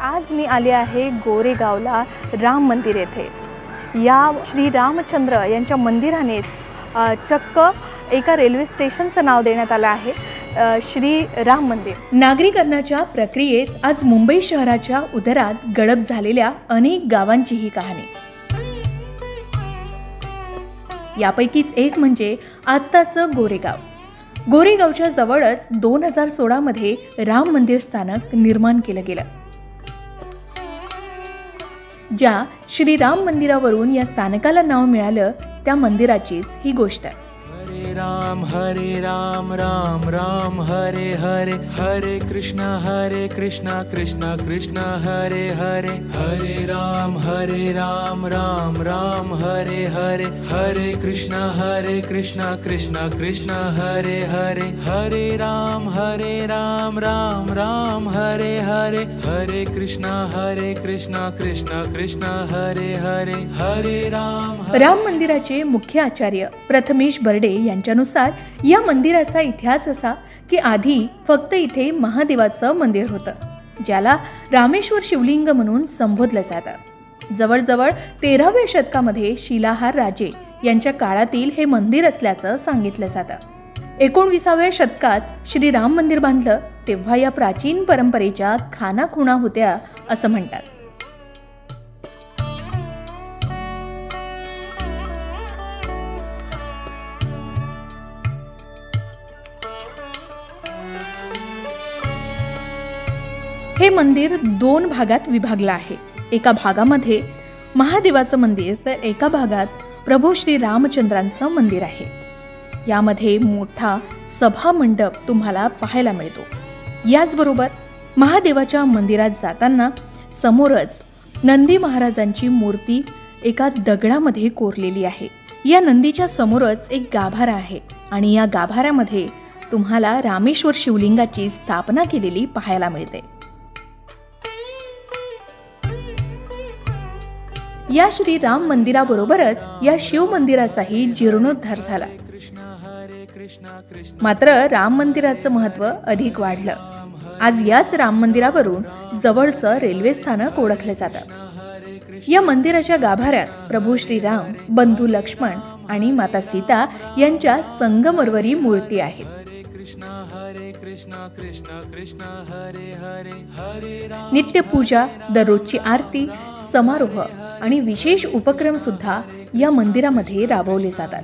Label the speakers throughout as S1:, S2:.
S1: आज मी आले आहे गोरेगावला राम मंदिर येथे। या श्री रामचंद्र यांच्या मंदिरानेच चक्क एका रेल्वे स्टेशनचं नाव देण्यात आलं आहे, श्री राम मंदिर। नागरीकरणाच्या प्रक्रियेत आज मुंबई शहराच्या उदरात गडप झालेल्या अनेक गावांची ही कहाणी। यापैकीच एक म्हणजे आत्ताचं गोरेगाव। गोरेगावच्या जवळच 2016 मध्ये राम मंदिर स्थानक निर्माण केलं गेलं। ज्या श्री राम मंदिरावरून या स्थानकाला नाव मिळालं त्या मंदिराचीच ही गोष्ट आहे।
S2: हरे राम राम राम हरे हरे, हरे कृष्णा कृष्णा कृष्णा हरे हरे, हरे राम राम राम हरे हरे, हरे कृष्णा कृष्णा कृष्णा हरे हरे, हरे राम राम राम हरे हरे, हरे कृष्णा कृष्णा कृष्णा हरे हरे, हरे राम
S1: मंदिराचे मुख्य आचार्य प्रथमेश बर्डे यांच्यानुसार या मंदिराचा इतिहास असा की आधी फक्त इथे महादेवाचं मंदिर होतं, ज्याला रामेश्वर शिवलिंग म्हणून संबोधलं जातं। जवळजवळ 13व्या शतकामध्ये शिलाहार राजे यांच्या काळातील हे मंदिर असल्याचं सांगितलं जातं। 19व्या शतकात श्री राम मंदिर बांधलं तेव्हा या प्राचीन परंपरेच्या खानाखुणा होत्या असं म्हणतात। हे मंदिर 2 भागात विभागलं आहे। एका भागामध्ये महादेवाचं मंदिर तर एका भागात प्रभू श्री रामचंद्रांचं मंदिर आहे। यामध्ये मोठा सभा मंडप तुम्हाला पाहायला मिळतो। याचबरोबर महादेवाच्या मंदिरात जाताना समोरच नंदी महाराजांची मूर्ती एका दगडामध्ये कोरलेली आहे। या नंदीच्या समोरच एक गाभारा आहे आणि या गाभाऱ्यामध्ये तुम्हाला रामेश्वर शिवलिंगाची स्थापना केलेली पाहायला मिळते। या श्री राम मंदिराबरोबरच या शिव मंदिराचाही जीर्णोद्धार झाला। मात्र राम मंदिराचं महत्त्व अधिक वाढलं। आज याच राम मंदिरावरून जवळचं रेल्वे स्थानक ओळखलं जातं। या मंदिराच्या गाभाऱ्यात प्रभू श्रीराम, बंधू लक्ष्मण आणि माता सीता यांच्या संगमरवरी मूर्ती आहेत। नित्य पूजा, दररोजची आरती, समारोह आणि विशेष उपक्रम सुद्धा या मंदिरामध्ये राबवले जातात।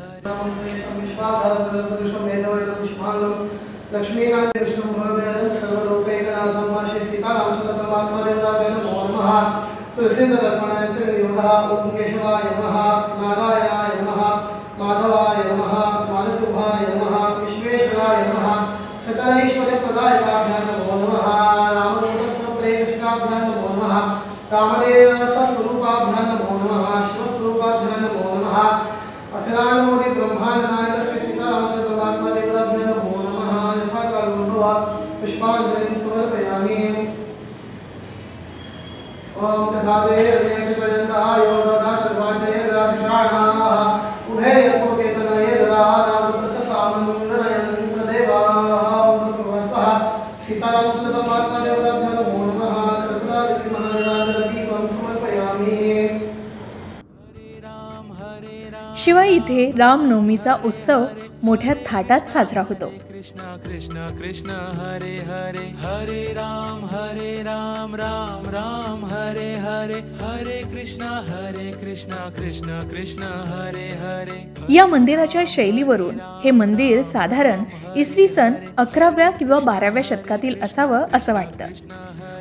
S1: शिवाय इथे रामनवमीचा उत्सव मोठ्या थाटात साजरा होतो।
S2: कृष्णा हरे हरे, हरे राम राम राम हरे हरे, हरे कृष्णा कृष्णा हरे हरे।
S1: या मंदिराच्या शैलीवरून हे मंदिर साधारण इसवी सन 11व्या किंवा 12व्या शतकातील असावं असं वाटतं।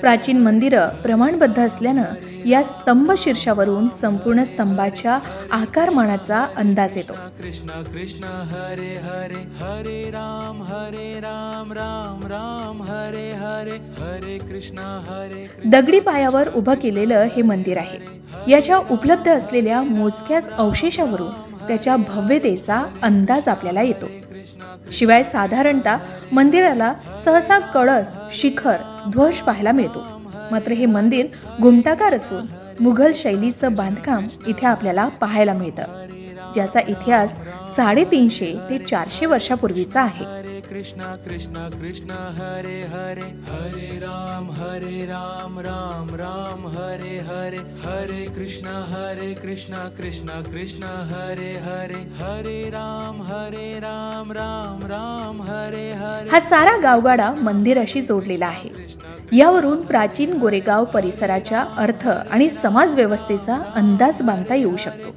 S1: प्राचीन मंदिरं प्रमाणबद्ध असल्यानं या स्तंभ शीर्षावरून संपूर्ण स्तंभाच्या आकारमानाचा अंदाज येतो।
S2: कृष्णा हरे हरे, हरे राम राम हरे हरे, हरे कृष्णा
S1: दगडी पायावर उभं केलेलं हे मंदिर आहे। याच्या उपलब्ध असलेल्या मोजक्याच अवशेषावरून त्याच्या भव्यतेचा अंदाज आपल्याला येतो। शिवाय साधारणतः मंदिराला सहसा कळस, शिखर, ध्वज पाहायला मिळतो। मात्र हे मंदिर घुमटाकार असून मुघल शैलीचं बांधकाम इथे आपल्याला पाहायला मिळतं, ज्याचा इतिहास 350 ते 400 वर्षापूर्वीचा आहे.
S2: हरे कृष्णा कृष्णा कृष्णा हरे हरे हरे राम राम राम हरे हरे हरे कृष्णा कृष्णा कृष्णा हरे हरे हरे राम राम राम हरे हरे.
S1: हा सारा गावगाडा मंदिराशी जोडलेला आहे. यावरून प्राचीन गोरेगाव परिसराच्या अर्थ आणि समाज व्यवस्थेचा अंदाज बांधता येऊ शकतो.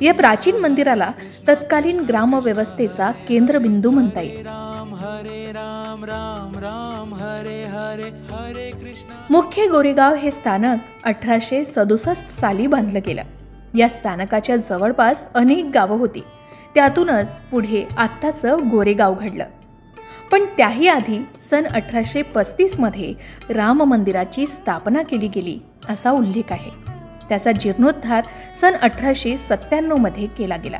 S1: या प्राचीन मंदिराला तत्कालीन ग्रामव्यवस्थेचा केंद्रबिंदू म्हणता येईल.
S2: राम राम हरे हरे हरे कृष्णा.
S1: मुख्य गोरेगाव हे स्थानक 1867 साली बांधलं गेलं. या स्थानकाच्या जवळपास अनेक गावं होती. त्यातूनच पुढे आत्ताचं गोरेगाव घडलं. पण त्याही आधी सन 1835 मध्ये राम मंदिराची स्थापना केली गेली असा उल्लेख आहे. त्याचा जीर्णोद्धार सन 1897 मध्ये केला गेला.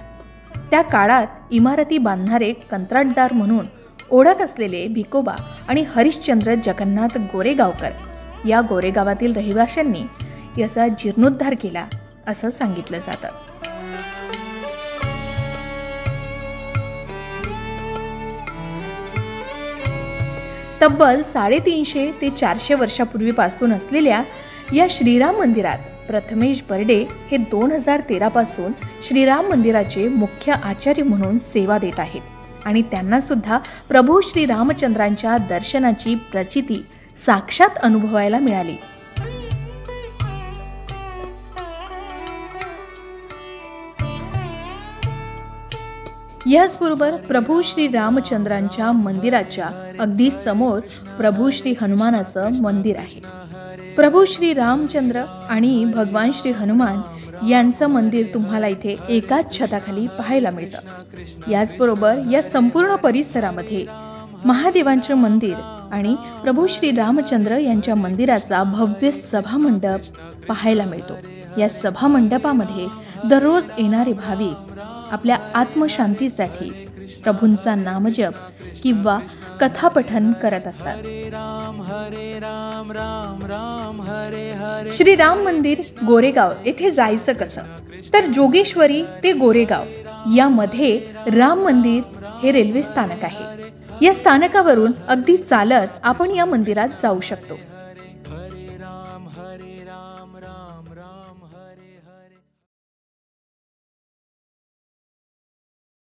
S1: त्या काळात इमारती बांधणारे कंत्राटदार म्हणून ओळख असलेले भिकोबा आणि हरिश्चंद्र जगन्नाथ गोरेगावकर या गोरेगावातील रहिवाशांनी याचा जीर्णोद्धार केला असं सांगितलं जातं. तब्बल 350 ते 400 वर्षापूर्वीपासून असलेल्या या श्रीराम मंदिरात प्रथमेश बर्डे हे 2013 पासून श्रीराम मंदिराचे मुख्य आचार्य म्हणून सेवा देत आहेत आणि त्यांना सुद्धा प्रभू श्री रामचंद्रांच्या दर्शनाची प्रचिती साक्षात अनुभवायला मिळाली. याचबरोबर प्रभू श्री रामचंद्रांच्या मंदिराच्या अगदी समोर प्रभू श्री हनुमानाचं मंदिर आहे. प्रभू श्री रामचंद्र आणि भगवान श्री हनुमान यांचं मंदिर तुम्हाला इथे एकाच छताखाली पाहायला मिळतं. याचबरोबर या संपूर्ण परिसरामध्ये महादेवांचे मंदिर आणि प्रभू श्री रामचंद्र यांच्या मंदिराचा भव्य सभामंडप पाहायला मिळतो. या सभामंडपामध्ये दररोज येणारे भाविक आपल्या आत्मशांतीसाठी प्रभूंचा नामजप किंवा कथापठन करत असतात. श्री राम मंदिर गोरेगाव येथे जायचं कसं, तर जोगेश्वरी ते गोरेगाव यामध्ये राम मंदिर हे रेल्वे स्थानक आहे. या स्थानकावरून अगदी चालत आपण या मंदिरात जाऊ शकतो.